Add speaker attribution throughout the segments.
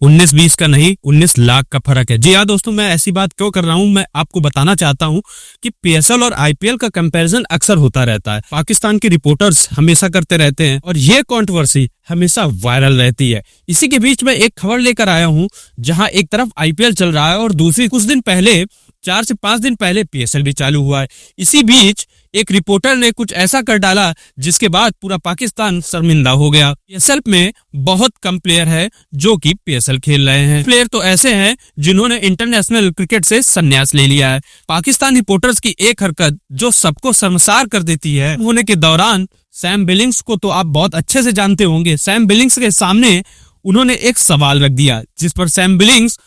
Speaker 1: 19-20 का नहीं, 19 लाख का फर्क है। जी हाँ दोस्तों, मैं ऐसी बात क्यों कर रहा हूँ, मैं आपको बताना चाहता हूँ कि पीएसएल और आईपीएल का कंपैरिजन अक्सर होता रहता है। पाकिस्तान के रिपोर्टर्स हमेशा करते रहते हैं और ये कंट्रोवर्सी हमेशा वायरल रहती है। इसी के बीच में एक खबर लेकर आया हूँ, जहां एक तरफ आईपीएल चल रहा है और दूसरी कुछ दिन पहले 4 से 5 दिन पहले पीएसएल भी चालू हुआ है। इसी बीच एक रिपोर्टर ने कुछ ऐसा कर डाला जिसके बाद पूरा पाकिस्तान शर्मिंदा हो गया। पीएसएल में बहुत कम प्लेयर है जो कि पीएसएल खेल रहे हैं। प्लेयर तो ऐसे हैं जिन्होंने इंटरनेशनल क्रिकेट से संन्यास ले लिया है। पाकिस्तान रिपोर्टर्स की एक हरकत जो सबको शर्मसार कर देती है, होने के दौरान सैम बिलिंग्स को तो आप बहुत अच्छे से जानते होंगे। सैम बिलिंग्स के सामने उन्होंने एक सवाल रख दिया, जिस पर सैम बिलिंग्स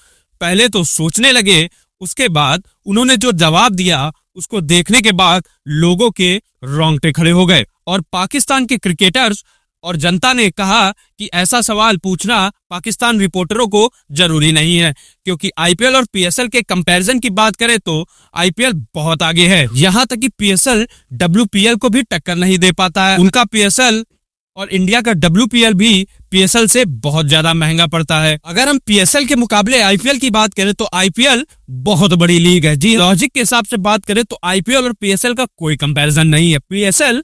Speaker 1: पहले तो सोचने लगे, उसके बाद उन्होंने जो जवाब दिया उसको देखने के बाद लोगों के रोंगटे खड़े हो गए और पाकिस्तान के क्रिकेटर्स और जनता ने कहा कि ऐसा सवाल पूछना पाकिस्तान रिपोर्टरों को जरूरी नहीं है, क्योंकि आईपीएल और पीएसएल के कंपैरिजन की बात करें तो आईपीएल बहुत आगे है। यहाँ तक कि पीएसएल डब्ल्यूपीएल को भी टक्कर नहीं दे पाता है। उनका पीएसएल और इंडिया का डब्ल्यूपीएल भी पीएसएल से बहुत ज्यादा महंगा पड़ता है। अगर हम पीएसएल के मुकाबले आईपीएल की बात करें तो आईपीएल बहुत बड़ी लीग है। जी, लॉजिक के हिसाब से बात करें तो आईपीएल और पीएसएल का कोई कंपैरिजन नहीं है। पीएसएल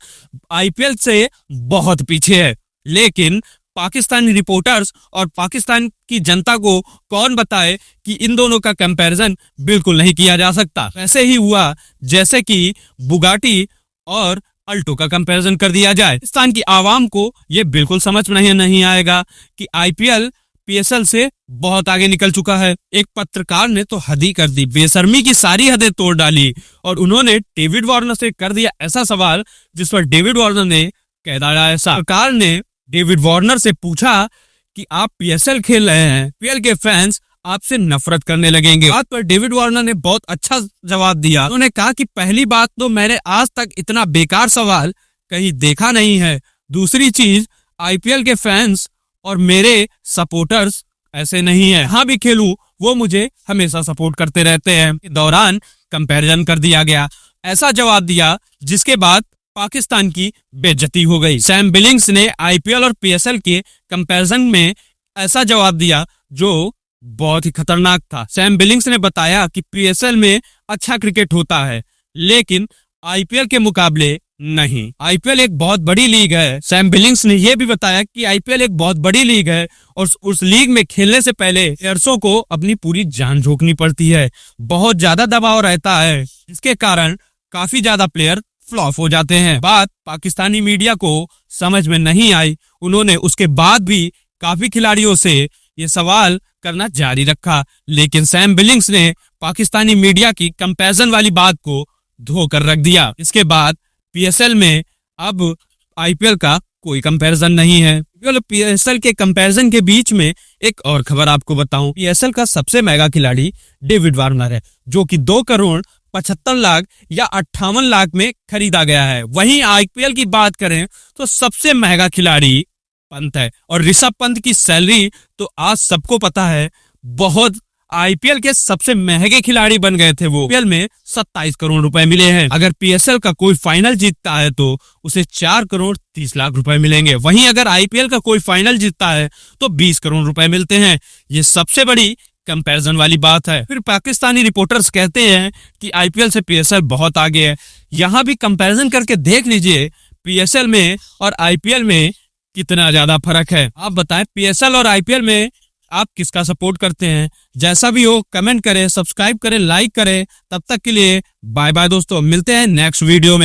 Speaker 1: आईपीएल से बहुत पीछे है, लेकिन पाकिस्तानी रिपोर्टर्स और पाकिस्तान की जनता को कौन बताए कि इन दोनों का कंपैरिजन बिल्कुल नहीं किया जा सकता। वैसे ही हुआ जैसे कि बुगाटी और अल्टो का कंपैरिजन कर दिया जाए। पाकिस्तान की आवाम को ये बिल्कुल समझ नहीं आएगा कि आईपीएल पीएसएल से बहुत आगे निकल चुका है। एक पत्रकार ने तो हद ही कर दी, बेशर्मी की सारी हदें तोड़ डाली और उन्होंने डेविड वार्नर से कर दिया ऐसा सवाल जिस पर डेविड वार्नर ने कह डाला ऐसा। पत्रकार ने डेविड वार्नर से पूछा कि आप पीएसएल खेल रहे हैं, पीएल के फैंस आपसे नफरत करने लगेंगे। बात पर डेविड वार्नर ने बहुत अच्छा जवाब दिया। उन्होंने कहा कि पहली बात तो मैंने आज तक इतना बेकार सवाल कहीं देखा नहीं है। दूसरी चीज, आईपीएल के फैंस और मेरे सपोर्टर्स ऐसे नहीं है। जहां भी खेलूं वो मुझे हमेशा सपोर्ट करते रहते हैं। इस दौरान कंपैरिजन कर दिया गया, ऐसा जवाब दिया जिसके बाद पाकिस्तान की बेइज्जती हो गई। सैम बिलिंग्स ने आईपीएल और पीएसएल के कंपैरिजन में ऐसा जवाब दिया जो बहुत ही खतरनाक था। सैम बिलिंग्स ने बताया कि पीएसएल में अच्छा क्रिकेट होता है, लेकिन आईपीएल के मुकाबले नहीं। आईपीएल एक बहुत बड़ी लीग है। सैम बिलिंग्स ने यह भी बताया कि आईपीएल एक बहुत बड़ी लीग है और उस लीग में खेलने से पहले प्लेयर्सों को अपनी पूरी जान झोंकनी पड़ती है। बहुत ज्यादा दबाव रहता है, जिसके कारण काफी ज्यादा प्लेयर फ्लॉप हो जाते हैं। बात पाकिस्तानी मीडिया को समझ में नहीं आई। उन्होंने उसके बाद भी काफी खिलाड़ियों से ये सवाल करना जारी रखा, लेकिन सैम बिलिंग्स ने पाकिस्तानी मीडिया की कंपैरिजन वाली बात को धोकर रख दिया। इसके बाद पीएसएल में अब आईपीएल का कोई कंपैरिजन नहीं है। पीएसएल के कंपैरिजन के बीच में एक और खबर आपको बताऊं, पीएसएल का सबसे महंगा खिलाड़ी डेविड वार्नर है, जो कि 2 करोड़ 75 लाख या 58 लाख में खरीदा गया है। वहीं आईपीएल की बात करें तो सबसे महंगा खिलाड़ी पंत है और ऋषभ पंत की सैलरी तो आज सबको पता है, बहुत आईपीएल के सबसे महंगे खिलाड़ी बन गए थे वो। आईपीएल में 27 करोड़ रुपए मिले हैं। अगर पीएसएल का कोई फाइनल जीतता है तो उसे 4 करोड़ 30 लाख रुपए मिलेंगे। वहीं अगर आईपीएल का कोई फाइनल जीतता है तो 20 करोड़ रुपए मिलते हैं। ये सबसे बड़ी कंपैरिजन वाली बात है। फिर पाकिस्तानी रिपोर्टर्स कहते हैं कि आईपीएल से पीएसएल बहुत आगे है। यहाँ भी कंपैरिजन करके देख लीजिए पीएसएल में और आईपीएल में कितना ज्यादा फर्क है। आप बताएं पीएसएल और आईपीएल में आप किसका सपोर्ट करते हैं? जैसा भी हो कमेंट करें, सब्सक्राइब करें, लाइक करें। तब तक के लिए बाय बाय दोस्तों, मिलते हैं नेक्स्ट वीडियो में।